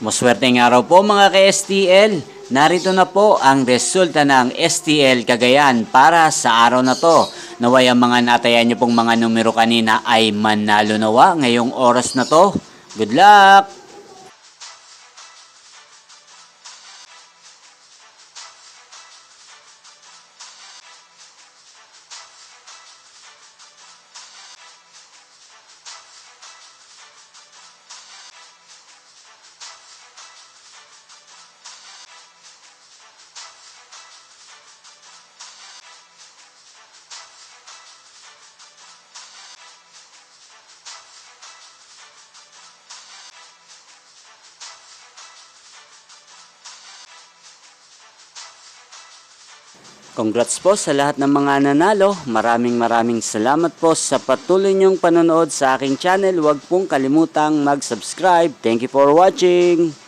Maswerteng araw po mga ka-STL. Narito na po ang resulta ng STL Cagayan para sa araw na to. Naway ang mga natayan niyo pong mga numero kanina ay manalo nawa ngayong oras na to. Good luck! Congrats po sa lahat ng mga nanalo. Maraming salamat po sa patuloy niyong panonood sa aking channel. Huwag pong kalimutang mag-subscribe. Thank you for watching.